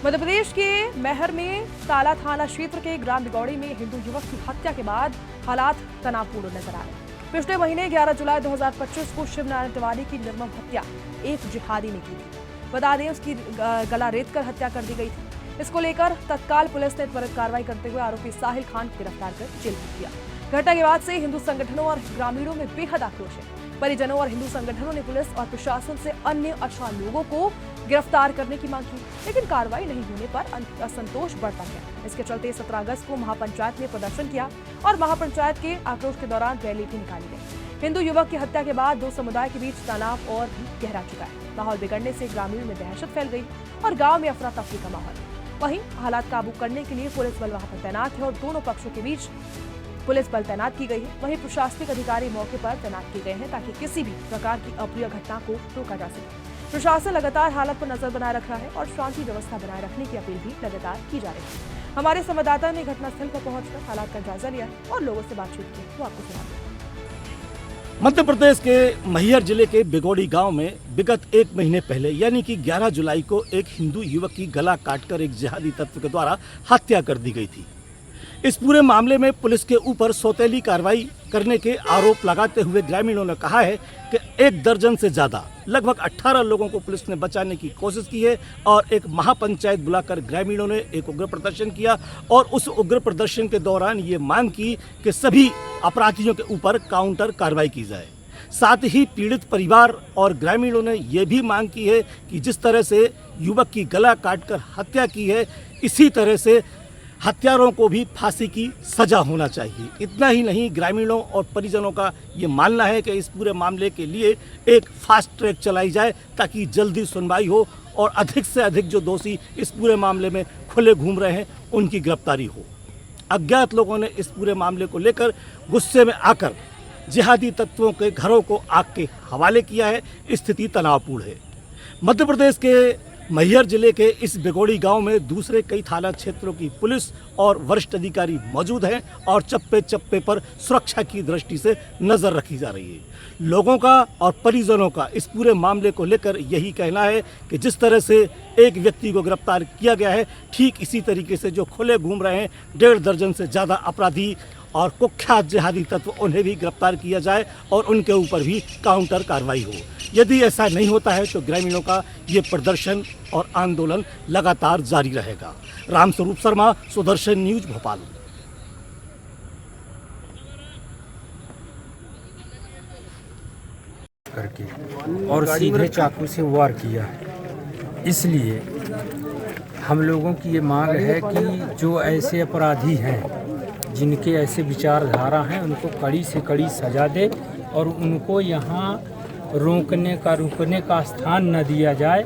मध्य प्रदेश के मैहर में ताला थाना क्षेत्र के ग्राम बिगौड़ी में हिंदू युवक की हत्या के बाद हालात तनावपूर्ण नजर आ रहे। पिछले महीने 11 जुलाई 2025 को शिवनारायण तिवारी की निर्मम हत्या एक जिहादी ने की थी। बता दें, उसकी गला रेतकर हत्या कर दी गई थी। इसको लेकर तत्काल पुलिस ने त्वरित कार्रवाई करते हुए आरोपी साहिल खान को गिरफ्तार कर जेल भेज दिया। घटना के बाद से हिंदू संगठनों और ग्रामीणों में बेहद आक्रोश है। परिजनों और हिंदू संगठनों ने पुलिस और प्रशासन से अन्य अछूत लोगों को गिरफ्तार करने की मांग की, लेकिन कार्रवाई नहीं होने पर असंतोष बढ़ता गया। इसके चलते 17 अगस्त को महापंचायत में प्रदर्शन किया और महापंचायत के आक्रोश के दौरान रैली भी निकाली गई। हिंदू युवक की हत्या के बाद दो समुदाय के बीच तनाव और भी गहरा चुका है। माहौल बिगड़ने से ग्रामीणों में दहशत फैल गई और गांव में अफरा तफरी का माहौल। वहीं हालात काबू करने के लिए पुलिस बल वहां पर तैनात है और दोनों पक्षों के बीच पुलिस बल तैनात की गई है। वहीं प्रशासनिक अधिकारी मौके पर तैनात किए गए हैं ताकि किसी भी प्रकार की अप्रिय घटना को रोका जा सके। प्रशासन लगातार हालत पर नजर बनाए रख रहा है और शांति व्यवस्था बनाए रखने की अपील भी लगातार की जा रही है। हमारे संवाददाता ने घटनास्थल पर पहुंचकर हालात का जायजा लिया और लोगों से बातचीत की, वो आपको सुना। मध्य प्रदेश के मैहर जिले के बिगौड़ी गांव में विगत एक महीने पहले यानी कि 11 जुलाई को एक हिंदू युवक की गला काटकर एक जिहादी तत्व के द्वारा हत्या कर दी गई थी। इस पूरे मामले में पुलिस के ऊपर सौतेली कार्रवाई करने के आरोप लगाते हुए ग्रामीणों ने कहा है कि 1 दर्जन से ज़्यादा लगभग 18 लोगों को पुलिस ने बचाने की कोशिश की है और एक महापंचायत बुलाकर ग्रामीणों ने एक उग्र प्रदर्शन किया और उस उग्र प्रदर्शन के दौरान ये मांग की कि सभी अपराधियों के ऊपर काउंटर कार्रवाई की जाए। साथ ही पीड़ित परिवार और ग्रामीणों ने यह भी मांग की है कि जिस तरह से युवक की गला काटकर हत्या की है, इसी तरह से हत्यारों को भी फांसी की सजा होना चाहिए। इतना ही नहीं, ग्रामीणों और परिजनों का ये मानना है कि इस पूरे मामले के लिए एक फास्ट ट्रैक चलाई जाए ताकि जल्दी सुनवाई हो और अधिक से अधिक जो दोषी इस पूरे मामले में खुले घूम रहे हैं उनकी गिरफ्तारी हो। अज्ञात लोगों ने इस पूरे मामले को लेकर गुस्से में आकर जिहादी तत्वों के घरों को आग के हवाले किया है। स्थिति तनावपूर्ण है। मध्य प्रदेश के मैहर जिले के इस बिगौड़ी गांव में दूसरे कई थाना क्षेत्रों की पुलिस और वरिष्ठ अधिकारी मौजूद हैं और चप्पे चप्पे पर सुरक्षा की दृष्टि से नजर रखी जा रही है। लोगों का और परिजनों का इस पूरे मामले को लेकर यही कहना है कि जिस तरह से एक व्यक्ति को गिरफ्तार किया गया है, ठीक इसी तरीके से जो खुले घूम रहे हैं 1.5 दर्जन से ज़्यादा अपराधी और कुख्यात जिहादी तत्व, उन्हें भी गिरफ्तार किया जाए और उनके ऊपर भी काउंटर कार्रवाई हो। यदि ऐसा नहीं होता है तो ग्रामीणों का ये प्रदर्शन और आंदोलन लगातार जारी रहेगा। रामस्वरूप शर्मा, सुदर्शन न्यूज, भोपाल। करके और सीधे चाकू से वार किया। इसलिए हम लोगों की ये मांग है कि जो ऐसे अपराधी हैं, जिनके ऐसे विचारधारा हैं, उनको कड़ी से कड़ी सजा दे और उनको यहाँ रुकने का स्थान न दिया जाए।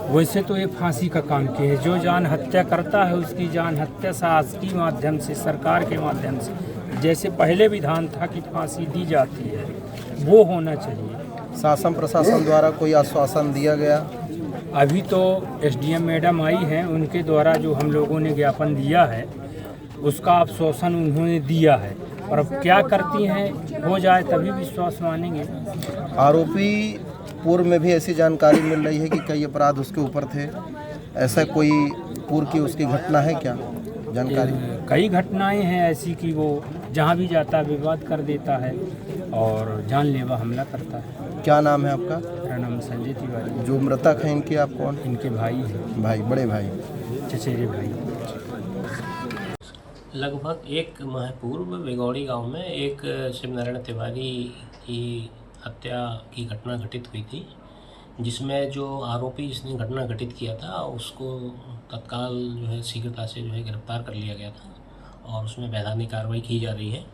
वैसे तो ये फांसी का काम किया है। जो जान हत्या करता है उसकी जान हत्या शासकीय माध्यम से, सरकार के माध्यम से, जैसे पहले विधान था कि फांसी दी जाती है, वो होना चाहिए। शासन प्रशासन द्वारा कोई आश्वासन दिया गया? अभी तो SDM मैडम आई हैं, उनके द्वारा जो हम लोगों ने ज्ञापन दिया है उसका आश्वासन उन्होंने दिया है और अब क्या करती हैं, हो जाए तभी विश्वास मानेंगे। आरोपी पूर्व में भी ऐसी जानकारी मिल रही है कि कई अपराध उसके ऊपर थे। ऐसा कोई पूर्व की उसकी घटना है क्या जानकारी? कई घटनाएं हैं ऐसी कि वो जहां भी जाता है विवाद कर देता है और जानलेवा हमला करता है। क्या नाम है आपका? मेरा नाम संजय तिवारी। जो मृतक हैं इनके आप कौन? इनके भाई हैं। भाई, बड़े भाई, चचेरे भाई। लगभग 1 माह पूर्व बिगौड़ी गांव में एक शिवनारायण तिवारी की हत्या की घटना घटित हुई थी, जिसमें जो आरोपी जिसने घटना घटित किया था उसको तत्काल जो है शीघ्रता से जो है गिरफ्तार कर लिया गया था और उसमें वैधानिक कार्रवाई की जा रही है।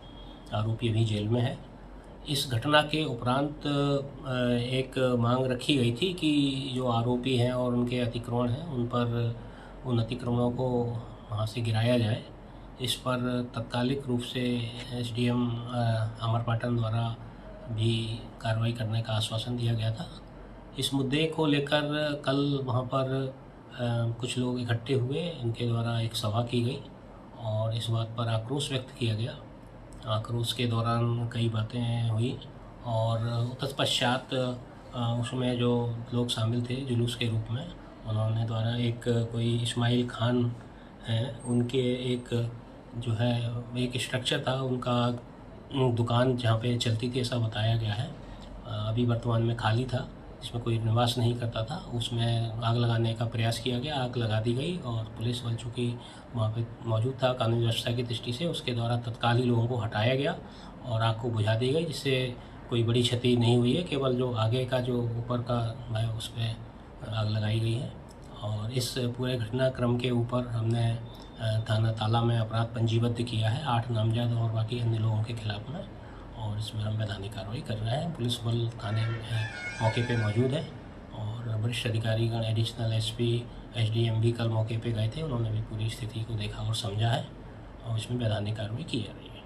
आरोपी अभी जेल में है। इस घटना के उपरांत एक मांग रखी गई थी कि जो आरोपी हैं और उनके अतिक्रमण हैं उन अतिक्रमणों को वहाँ से गिराया जाए। इस पर तत्कालिक रूप से SDM अमर पाटन द्वारा भी कार्रवाई करने का आश्वासन दिया गया था। इस मुद्दे को लेकर कल वहाँ पर कुछ लोग इकट्ठे हुए, इनके द्वारा एक सभा की गई और इस बात पर आक्रोश व्यक्त किया गया। आक्रोश के दौरान कई बातें हुई और तत्पश्चात उसमें जो लोग शामिल थे जुलूस के रूप में, उन्होंने द्वारा एक कोई इस्माइल खान हैं, उनके एक जो है एक स्ट्रक्चर था उनका, दुकान जहाँ पे चलती थी ऐसा बताया गया है, अभी वर्तमान में खाली था, जिसमें कोई निवास नहीं करता था, उसमें आग लगाने का प्रयास किया गया, आग लगा दी गई और पुलिस बल चूँकि वहाँ पे मौजूद था कानून व्यवस्था की दृष्टि से, उसके द्वारा तत्काल ही लोगों को हटाया गया और आग को बुझा दी गई, जिससे कोई बड़ी क्षति नहीं हुई है, केवल जो आगे का जो ऊपर का है उस पर आग लगाई गई है। और इस पूरे घटनाक्रम के ऊपर हमने थाना ताला में अपराध पंजीबद्ध किया है 8 नामजद और बाकी अन्य लोगों के खिलाफ में, और इसमें हम वैधानिक कार्रवाई कर रहे हैं। पुलिस बल थाने में मौके पे मौजूद है और वरिष्ठ अधिकारीगण एडिशनल एसपी एसडीएम भी कल मौके पे गए थे, उन्होंने भी पूरी स्थिति को देखा और समझा है और इसमें वैधानिक कार्रवाई की जा रही है।